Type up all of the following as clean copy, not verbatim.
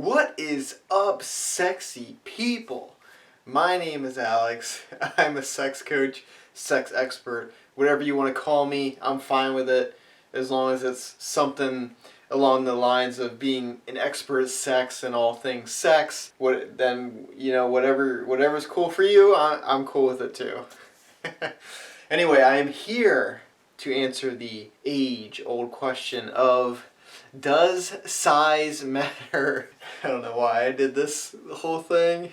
What is up, sexy people? My name is Alex. I'm a sex coach, sex expert, whatever you want to call me, I'm fine with it as long as it's something along the lines of being an expert at sex and all things sex. Whatever's cool for you, I'm cool with it too. Anyway, I am here to answer the age-old question of, does size matter? I don't know why I did this whole thing.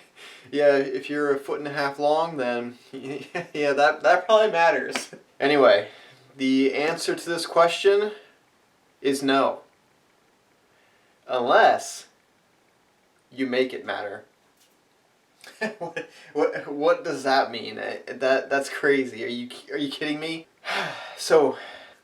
Yeah, if you're 1.5 feet long, then yeah, that probably matters. Anyway, the answer to this question is no. Unless you make it matter. What does that mean? That's crazy. Are you kidding me? So,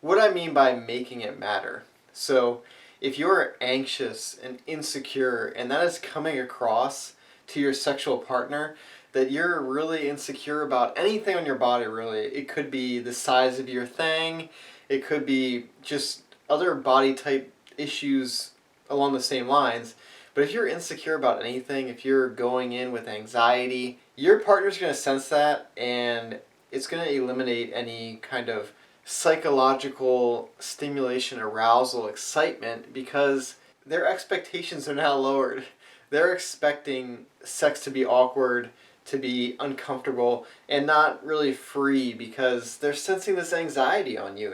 what I mean by making it matter. So, if you're anxious and insecure and that is coming across to your sexual partner, that you're really insecure about anything on your body, really. It could be the size of your thing, it could be just other body type issues along the same lines. But if you're insecure about anything, if you're going in with anxiety, your partner's going to sense that, and it's going to eliminate any kind of psychological stimulation, arousal, excitement, because their expectations are now lowered. They're expecting sex to be awkward, to be uncomfortable, and not really free, because they're sensing this anxiety on you.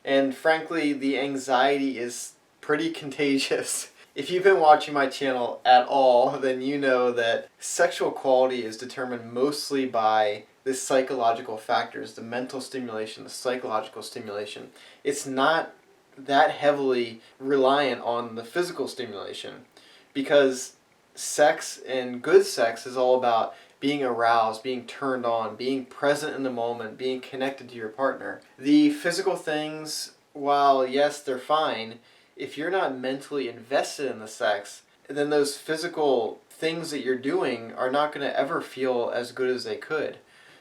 And frankly, the anxiety is pretty contagious. If you've been watching my channel at all, then you know that sexual quality is determined mostly by the psychological factors, the mental stimulation, the psychological stimulation. It's not that heavily reliant on the physical stimulation, because sex and good sex is all about being aroused, being turned on, being present in the moment, being connected to your partner. The physical things, while yes, they're fine, if you're not mentally invested in the sex, then those physical things that you're doing are not going to ever feel as good as they could.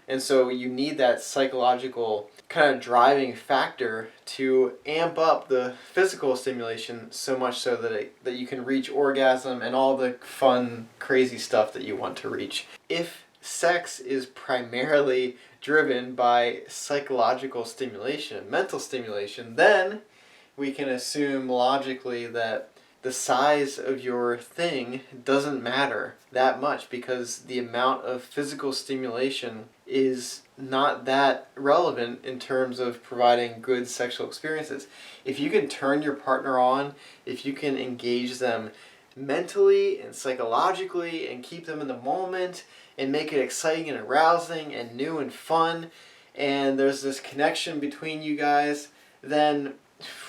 And so you need that psychological kind of driving factor to amp up the physical stimulation so much so that you can reach orgasm and all the fun, crazy stuff that you want to reach. If sex is primarily driven by psychological stimulation, mental stimulation, then we can assume logically that the size of your thing doesn't matter that much, because the amount of physical stimulation is not that relevant in terms of providing good sexual experiences. If you can turn your partner on, if you can engage them mentally and psychologically and keep them in the moment and make it exciting and arousing and new and fun, and there's this connection between you guys, then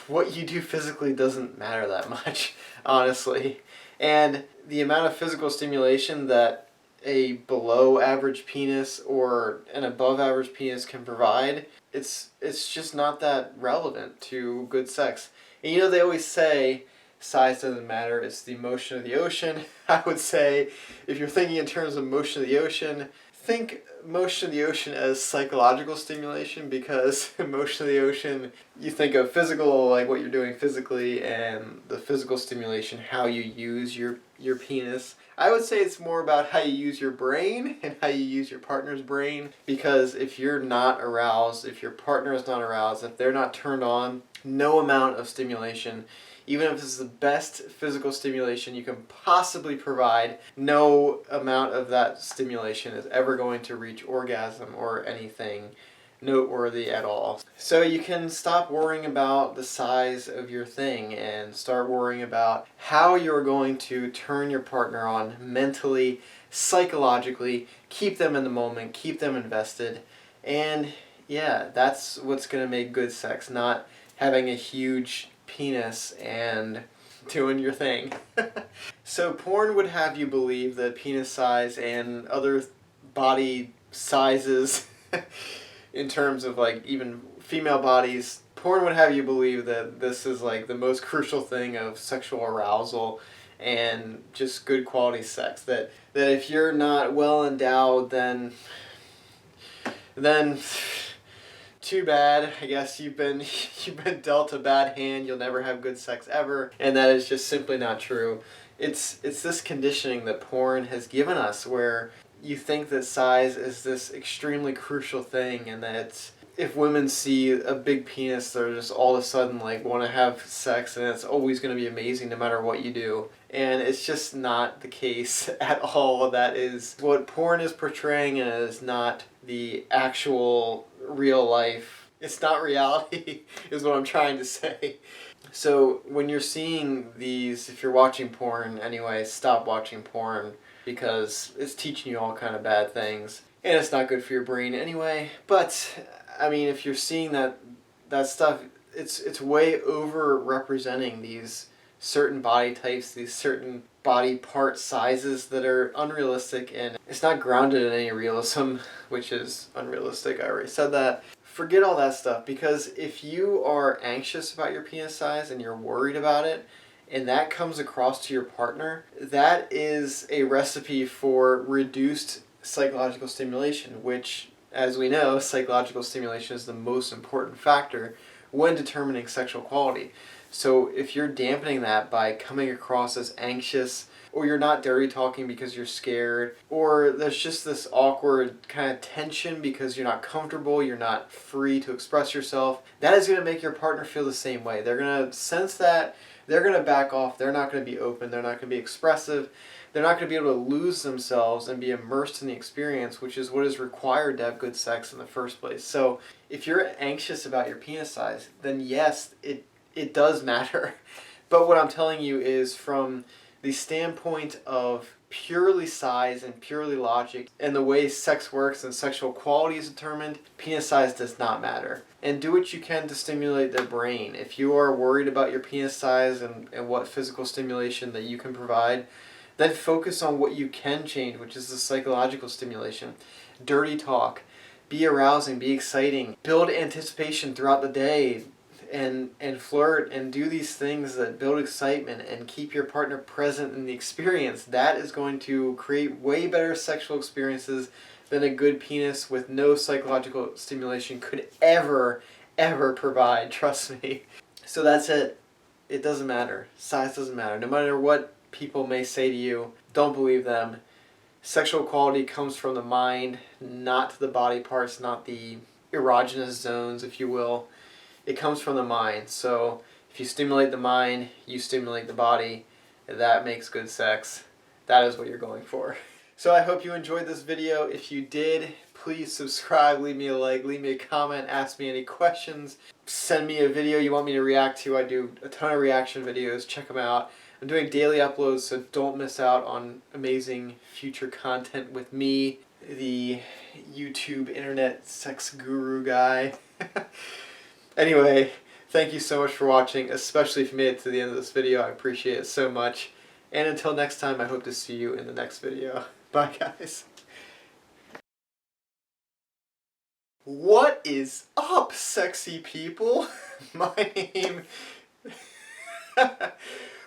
what you do physically doesn't matter that much, honestly. And the amount of physical stimulation that a below average penis or an above average penis can provide, it's just not that relevant to good sex. And you know, they always say size doesn't matter, it's the motion of the ocean. I would say, if you're thinking in terms of motion of the ocean, think motion of the ocean as psychological stimulation, because motion of the ocean, you think of physical, like what you're doing physically, and the physical stimulation, how you use your penis. I would say it's more about how you use your brain and how you use your partner's brain, because if you're not aroused, if your partner is not aroused, if they're not turned on, no amount of stimulation, even if it's the best physical stimulation you can possibly provide, no amount of that stimulation is ever going to reach orgasm or anything noteworthy at all. So you can stop worrying about the size of your thing and start worrying about how you're going to turn your partner on mentally, psychologically, keep them in the moment, keep them invested. And yeah, that's what's going to make good sex, not having a huge penis and doing your thing. So porn would have you believe that penis size and other body sizes in terms of like even female bodies, porn would have you believe that this is like the most crucial thing of sexual arousal and just good quality sex, that if you're not well endowed, then too bad. I guess you've been dealt a bad hand. You'll never have good sex ever, and that is just simply not true. It's this conditioning that porn has given us where you think that size is this extremely crucial thing, and that if women see a big penis, they're just all of a sudden like want to have sex, and it's always going to be amazing no matter what you do. And it's just not the case at all. That is what porn is portraying, and it is not the actual real life. It's not reality, is what I'm trying to say. So when you're seeing these, if you're watching porn anyway, stop watching porn, because it's teaching you all kind of bad things, and it's not good for your brain anyway. But I mean, if you're seeing that stuff, it's way over representing these certain body types, these certain body part sizes that are unrealistic, and it's not grounded in any realism, which is unrealistic. I already said that. Forget all that stuff, because if you are anxious about your penis size and you're worried about it, and that comes across to your partner, that is a recipe for reduced psychological stimulation, which, as we know, psychological stimulation is the most important factor when determining sexual quality. So if you're dampening that by coming across as anxious, or you're not dirty talking because you're scared, or there's just this awkward kind of tension because you're not comfortable, you're not free to express yourself, that is going to make your partner feel the same way. They're going to sense that, they're going to back off, they're not going to be open, they're not going to be expressive, they're not going to be able to lose themselves and be immersed in the experience, which is what is required to have good sex in the first place. So if you're anxious about your penis size, then yes, it does matter. But what I'm telling you is, from the standpoint of purely size and purely logic and the way sex works and sexual quality is determined, penis size does not matter. And do what you can to stimulate their brain. If you are worried about your penis size and what physical stimulation that you can provide, then focus on what you can change, which is the psychological stimulation. Dirty talk. Be arousing, be exciting. Build anticipation throughout the day. And flirt and do these things that build excitement and keep your partner present in the experience. That is going to create way better sexual experiences than a good penis with no psychological stimulation could ever provide. Trust me. So that's it. It doesn't matter. Size doesn't matter. No matter what people may say to you, don't believe them. Sexual quality comes from the mind, not the body parts, not the erogenous zones, if you will. It comes from the mind. So if you stimulate the mind, you stimulate the body. That makes good sex. That is what you're going for. So I hope you enjoyed this video. If you did, please subscribe, leave me a like, leave me a comment, ask me any questions, send me a video you want me to react to. I do a ton of reaction videos. Check them out. I'm doing daily uploads, so don't miss out on amazing future content with me, the YouTube internet sex guru guy. Anyway, thank you so much for watching, especially if you made it to the end of this video. I appreciate it so much. And until next time, I hope to see you in the next video. Bye, guys. What is up, sexy people? My name...